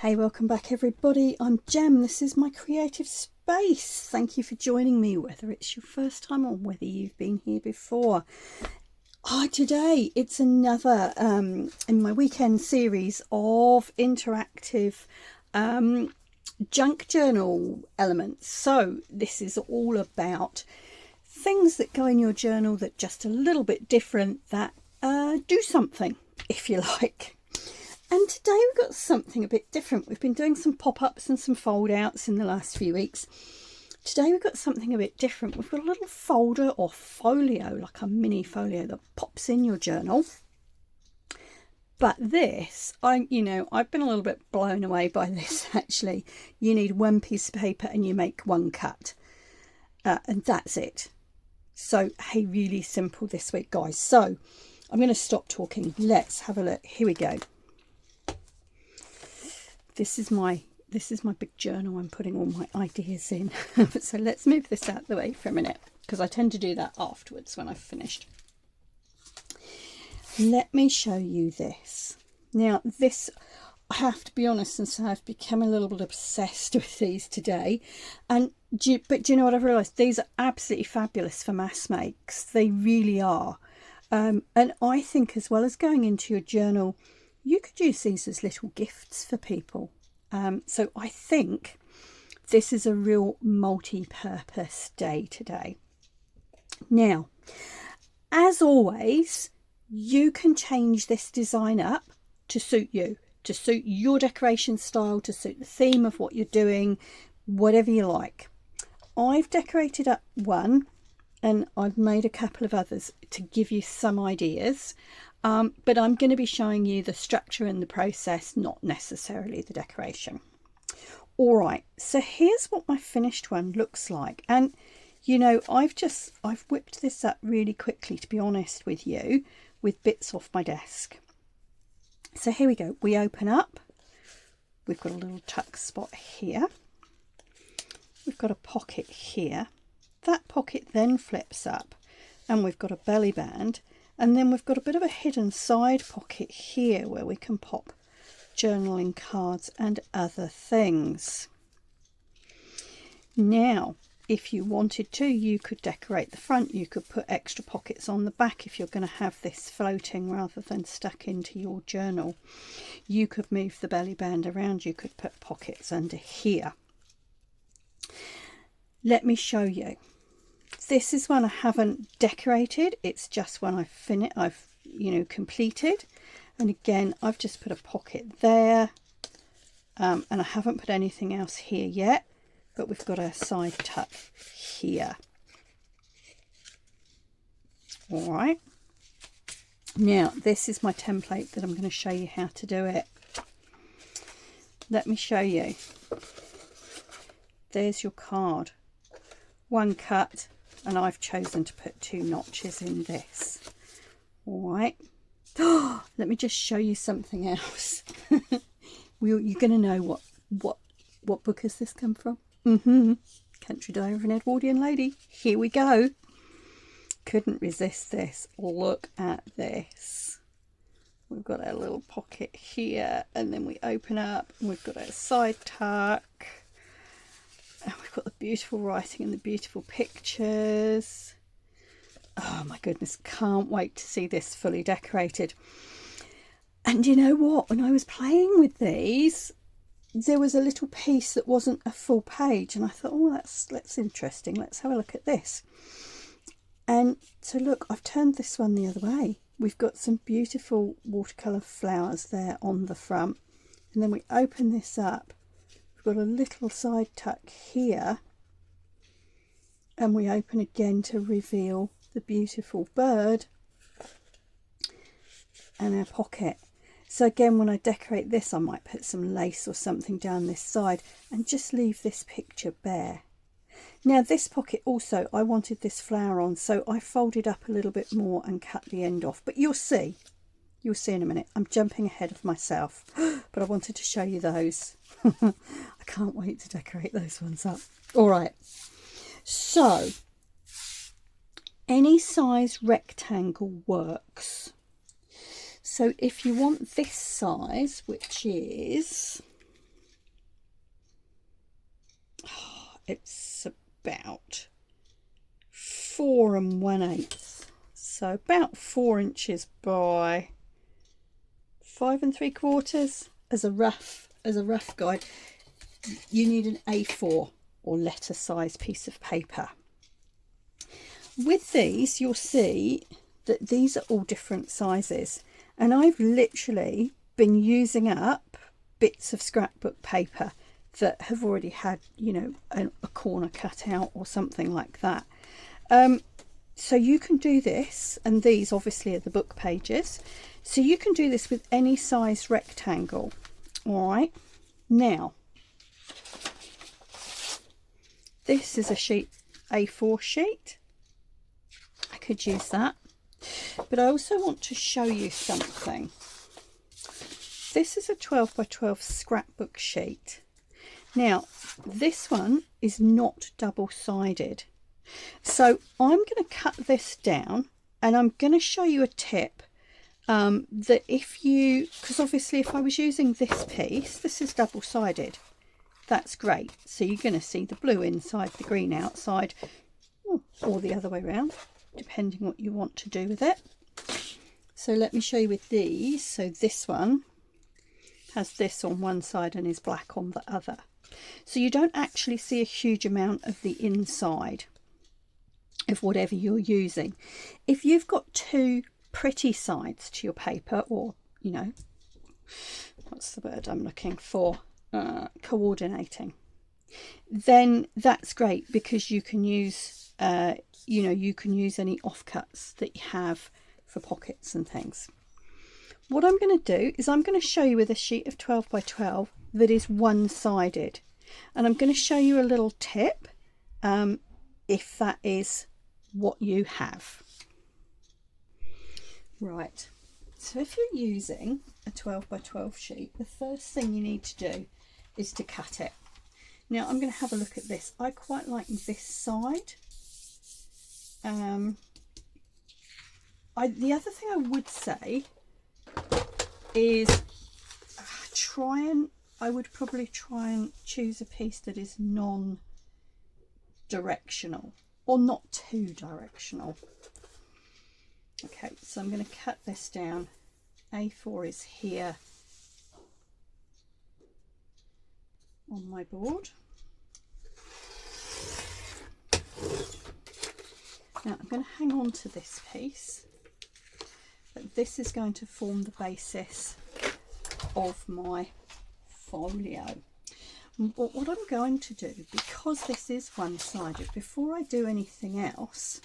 Hey, welcome back everybody. I'm Jem. This is my creative space. Thank you for joining me, whether it's your first time or whether you've been here before. Today it's another in my weekend series of interactive junk journal elements. So this is all about things that go in your journal that just a little bit different, that do something, if you like. And today we've got something a bit different. We've been doing some pop-ups and some fold-outs in the last few weeks. Today we've got something a bit different. We've got a little folder or folio, like a mini folio that pops in your journal. But this, I've been a little bit blown away by this actually. You need one piece of paper and you make one cut. And that's it. So, hey, really simple this week, guys. So, I'm going to stop talking. Let's have a look. Here we go. This is my big journal. I'm putting all my ideas in. So let's move this out of the way for a minute, because I tend to do that afterwards when I've finished. Let me show you this. Now this, I have to be honest and say I've become a little bit obsessed with these today. But do you know what I've realised? These are absolutely fabulous for mass makes. They really are. And I think as well as going into your journal, you could use these as little gifts for people. So I think this is a real multi-purpose day today. Now, as always, you can change this design up to suit you, to suit your decoration style, to suit the theme of what you're doing, whatever you like. I've decorated up one and I've made a couple of others to give you some ideas. But I'm going to be showing you the structure and the process, not necessarily the decoration. All right, so here's what my finished one looks like. And, you know, I've whipped this up really quickly, to be honest with you, with bits off my desk. So here we go. We open up. We've got a little tuck spot here. We've got a pocket here. That pocket then flips up and we've got a belly band. And then we've got a bit of a hidden side pocket here where we can pop journaling cards and other things. Now, if you wanted to, you could decorate the front. You could put extra pockets on the back if you're going to have this floating rather than stuck into your journal. You could move the belly band around. You could put pockets under here. Let me show you. This is one I haven't decorated. It's just one I've completed. And again, I've just put a pocket there. And I haven't put anything else here yet. But we've got a side tuck here. All right. Now, this is my template that I'm going to show you how to do it. Let me show you. There's your card. One cut. And I've chosen to put 2 notches in this. All right. Let me just show you something else. You're going to know what book has this come from? Country Diary of an Edwardian Lady. Here we go. Couldn't resist this. Look at this. We've got our little pocket here, and then we open up, and we've got our side tuck. And we've got the beautiful writing and the beautiful pictures. Oh my goodness, can't wait to see this fully decorated. And you know what? When I was playing with these, there was a little piece that wasn't a full page. And I thought, oh, that's interesting. Let's have a look at this. And so look, I've turned this one the other way. We've got some beautiful watercolour flowers there on the front. And then we open this up. Got a little side tuck here, and we open again to reveal the beautiful bird and our pocket. So again, when I decorate this, I might put some lace or something down this side and just leave this picture bare. Now this pocket also, I wanted this flower on, so I folded up a little bit more and cut the end off, but you'll see in a minute. I'm jumping ahead of myself, but I wanted to show you those. I can't wait to decorate those ones up. All right, so any size rectangle works. So if you want this size, which is it's about 4 1/8, so about 4 inches by 5 3/4 as a rough guide. You need an A4 or letter size piece of paper. With these, you'll see that these are all different sizes, and I've literally been using up bits of scrapbook paper that have already had, you know, a corner cut out or something like that. So you can do this, and these obviously are the book pages, so you can do this with any size rectangle. All right, now this is a sheet, A4 sheet. I could use that, but I also want to show you something. This is a 12 by 12 scrapbook sheet. Now this one is not double-sided, so I'm going to cut this down, and I'm going to show you a tip that if you, because obviously if I was using this piece, this is double-sided, that's great, so you're going to see the blue inside, the green outside, or the other way around, depending what you want to do with it. So let me show you with these. So this one has this on one side and is black on the other, so you don't actually see a huge amount of the inside of whatever you're using. If you've got two pretty sides to your paper, or, you know, what's the word I'm looking for, coordinating, then that's great, because you can use you know, you can use any offcuts that you have for pockets and things. What I'm going to do is I'm going to show you with a sheet of 12 by 12 that is one-sided, and I'm going to show you a little tip if that is what you have. Right, so if you're using a 12 by 12 sheet, the first thing you need to do is to cut it. Now I'm going to have a look at this. I quite like this side. The other thing I would say is I would probably try and choose a piece that is non-directional, or not too directional. Okay, so I'm going to cut this down. A4 is here on my board. Now I'm going to hang on to this piece, but this is going to form the basis of my folio. But what I'm going to do, because this is one-sided, before I do anything else,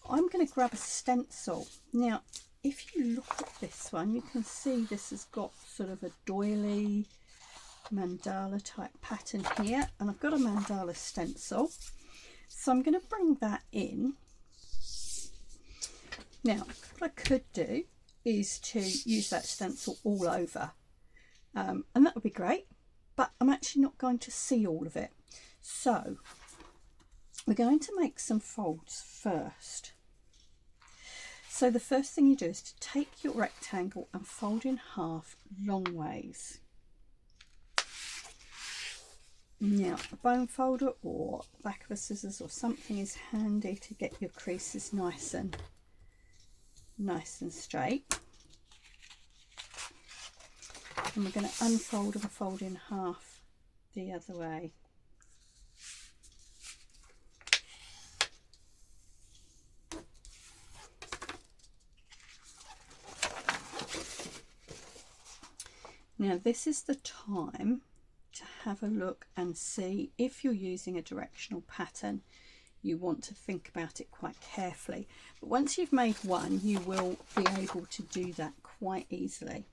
I'm going to grab a stencil. Now if you look at this one, you can see this has got sort of a doily mandala type pattern here, and I've got a mandala stencil, so I'm going to bring that in. Now what I could do is to use that stencil all over, and that would be great, but I'm actually not going to see all of it, so we're going to make some folds first. So the first thing you do is to take your rectangle and fold in half long ways. Now a bone folder or back of a scissors or something is handy to get your creases nice and straight. And we're going to unfold and fold in half the other way. Now this is the time to have a look and see if you're using a directional pattern. You want to think about it quite carefully, but once you've made one, you will be able to do that quite easily.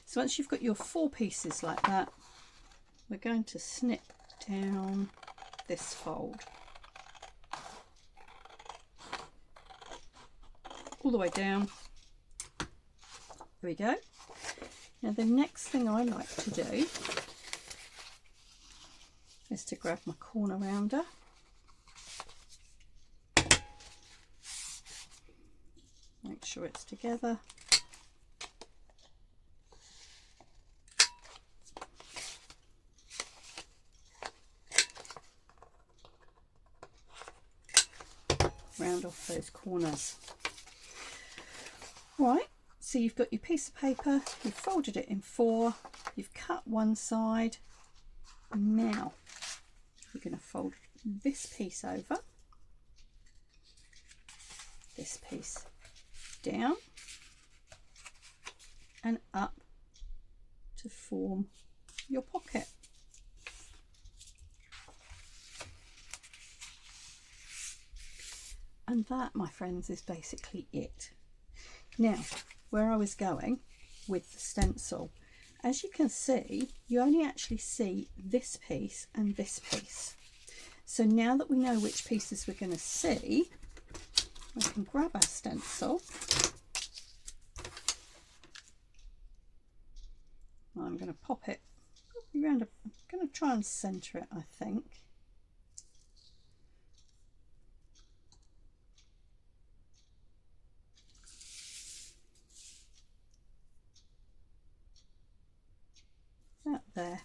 So once you've got your 4 pieces like that, we're going to snip down this fold all the way down. There we go. Now the next thing I like to do is to grab my corner rounder, make sure it's together, round off those corners. Right, so you've got your piece of paper, you've folded it in 4, you've cut one side. Now you're going to fold this piece over, this piece down and up to form your pocket. And that, my friends, is basically it. Now, where I was going with the stencil, as you can see, you only actually see this piece and this piece. So now that we know which pieces we're going to see, we can grab our stencil. I'm going to pop it around. I'm going to try and centre it, I think. Out there.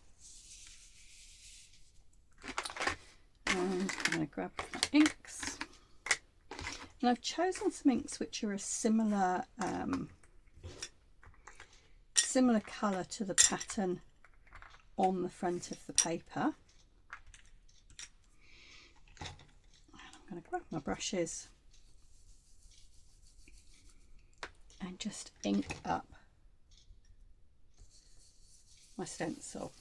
And I'm going to grab my inks. And I've chosen some inks which are a similar similar colour to the pattern on the front of the paper. I'm going to grab my brushes and just ink up my stencil.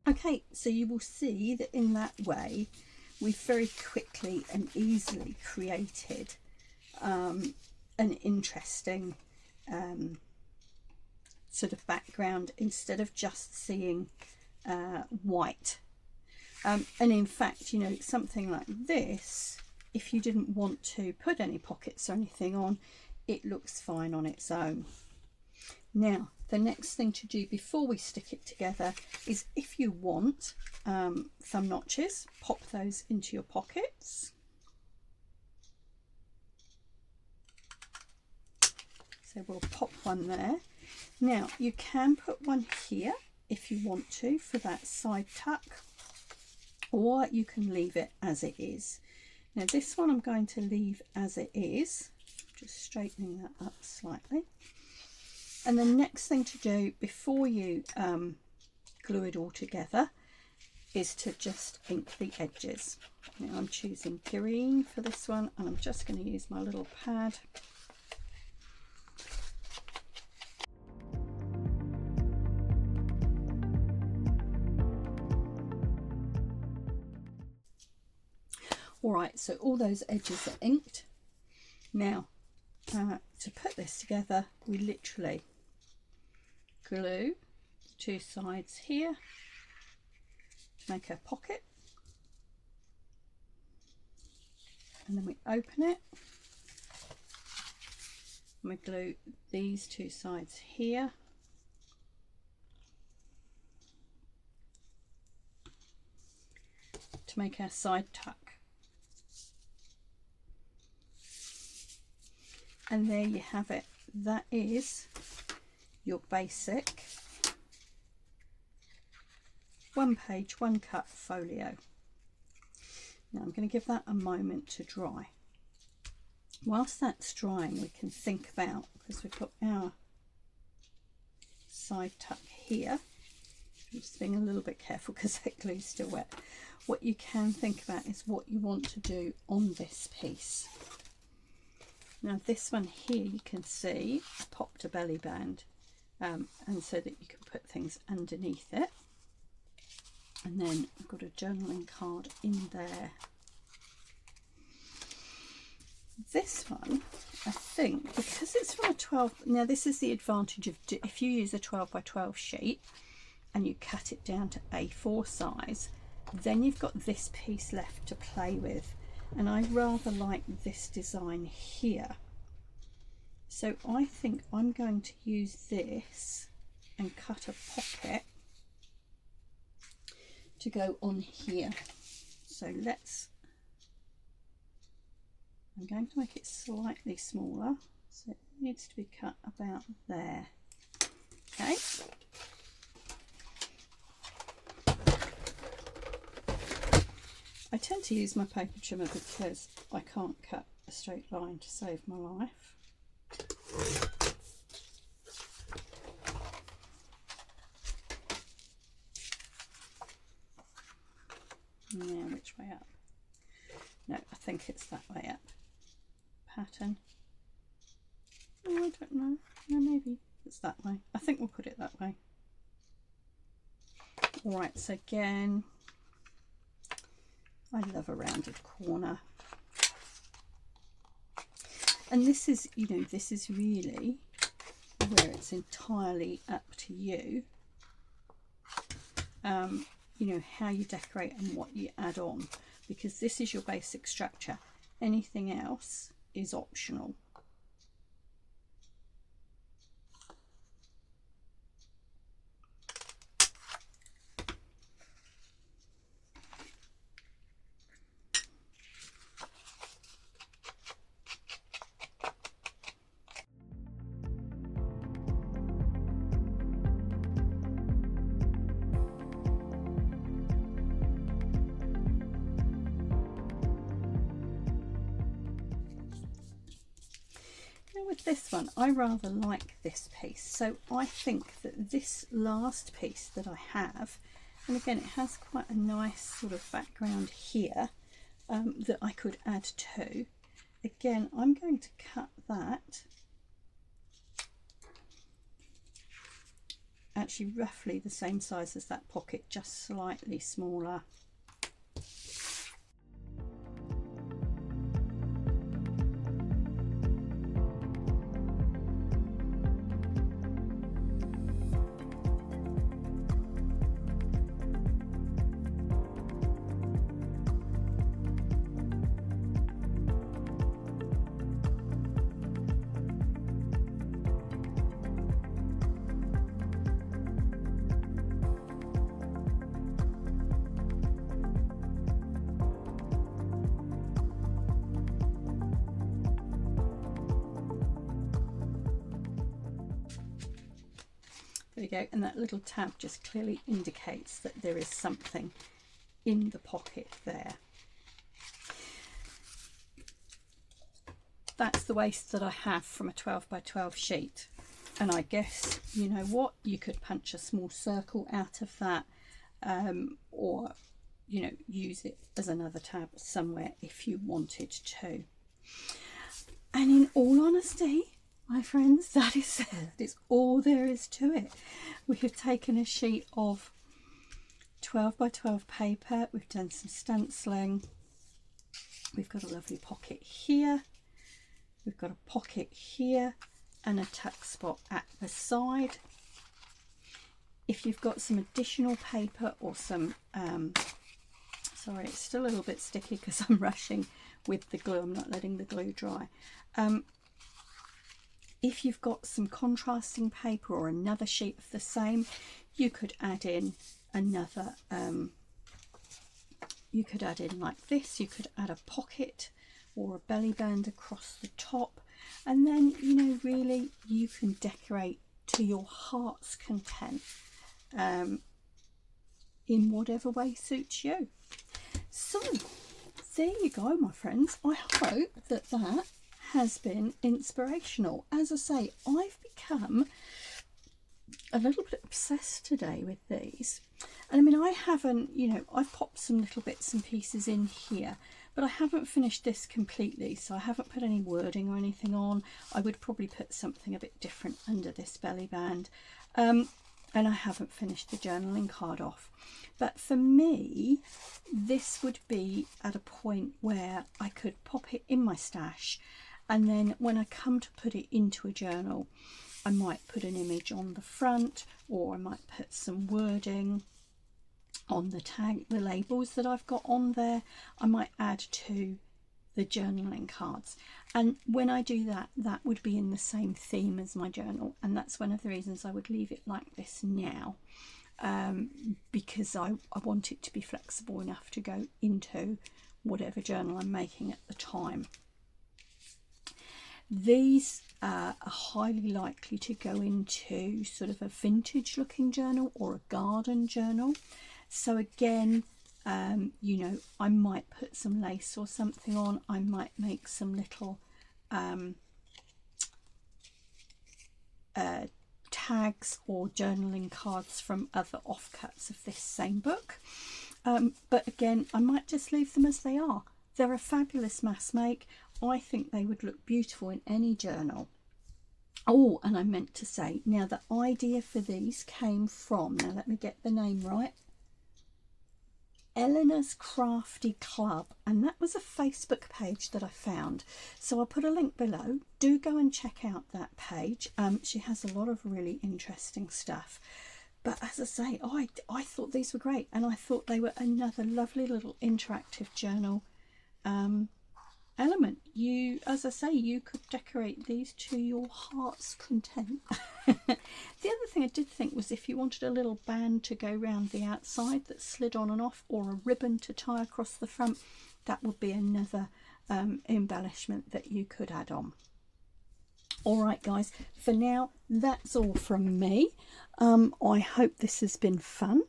Okay, so you will see that in that way we've very quickly and easily created an interesting sort of background instead of just seeing white. And in fact, you know, something like this, if you didn't want to put any pockets or anything on, it looks fine on its own. Now, the next thing to do before we stick it together is, if you want thumb notches, pop those into your pockets. So we'll pop one there. Now, you can put one here if you want to for that side tuck, or you can leave it as it is. Now, this one I'm going to leave as it is, just straightening that up slightly. And the next thing to do before you glue it all together is to just ink the edges. Now I'm choosing green for this one, and I'm just going to use my little pad. All right, so all those edges are inked. Now, to put this together, we literally glue 2 sides here to make a pocket, and then we open it and we glue these 2 sides here to make our side tuck. And there you have it. That is your basic 1-page, 1-cut folio. Now I'm going to give that a moment to dry. Whilst that's drying, we can think about, because we've got our side tuck here, I'm just being a little bit careful because that glue's still wet. What you can think about is what you want to do on this piece. Now this one here, you can see I popped a belly band, and so that you can put things underneath it. And then I've got a journaling card in there. This one, I think, because it's from a 12, now this is the advantage of, if you use a 12 by 12 sheet, and you cut it down to A4 size, then you've got this piece left to play with. And I rather like this design here. So I think I'm going to use this and cut a pocket to go on here. So I'm going to make it slightly smaller, so it needs to be cut about there. Okay. I tend to use my paper trimmer because I can't cut a straight line to save my life. Yeah, which way up? No, I think it's that way up. Pattern. Oh, I don't know. No, maybe it's that way. I think we'll put it that way. Alright, so again, I love a rounded corner. And this is, you know, this is really where it's entirely up to you. You know, how you decorate and what you add on, because this is your basic structure. Anything else is optional. With this one, I rather like this piece, so I think that this last piece that I have, and again it has quite a nice sort of background here that I could add to. Again, I'm going to cut that actually roughly the same size as that pocket, just slightly smaller. There we go, and that little tab just clearly indicates that there is something in the pocket there. That's the waste that I have from a 12 by 12 sheet, and I guess, you know what, you could punch a small circle out of that, or, you know, use it as another tab somewhere if you wanted to. And in all honesty, my friends, that is all there is to it. We have taken a sheet of 12 by 12 paper, we've done some stenciling, we've got a lovely pocket here, we've got a pocket here and a tuck spot at the side. If you've got some additional paper or some, sorry, it's still a little bit sticky because I'm rushing with the glue, I'm not letting the glue dry. If you've got some contrasting paper or another sheet of the same, you could add in another, you could add in like this, you could add a pocket or a belly band across the top, and then, you know, really you can decorate to your heart's content in whatever way suits you. So there you go, my friends. I hope that that has been inspirational. As I say, I've become a little bit obsessed today with these, and I mean, I haven't, you know, I've popped some little bits and pieces in here, but I haven't finished this completely, so I haven't put any wording or anything on. I would probably put something a bit different under this belly band, and I haven't finished the journaling card off. But for me, this would be at a point where I could pop it in my stash, and then when I come to put it into a journal, I might put an image on the front, or I might put some wording on the labels that I've got on there. I might add to the journaling cards, and when I do that, that would be in the same theme as my journal, and that's one of the reasons I would leave it like this now, because I want it to be flexible enough to go into whatever journal I'm making at the time. These are highly likely to go into sort of a vintage looking journal or a garden journal. So again, you know, I might put some lace or something on. I might make some little tags or journaling cards from other offcuts of this same book. But again, I might just leave them as they are. They're a fabulous mass make. I think they would look beautiful in any journal. Oh, and I meant to say, now the idea for these came from, now let me get the name right, Eleanor's Crafty Club, and that was a Facebook page that I found, so I'll put a link below. Do go and check out that page. She has a lot of really interesting stuff, but as I say, I thought these were great, and I thought they were another lovely little interactive journal element. You, as I say, you could decorate these to your heart's content. The other thing I did think was, if you wanted a little band to go round the outside that slid on and off, or a ribbon to tie across the front, that would be another embellishment that you could add on. All right guys, for now that's all from me. I hope this has been fun.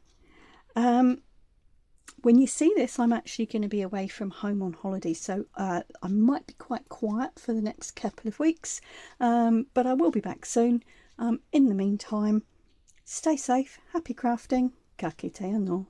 When you see this, I'm actually going to be away from home on holiday, so I might be quite quiet for the next couple of weeks, but I will be back soon. In the meantime, stay safe, happy crafting, ka kite anō.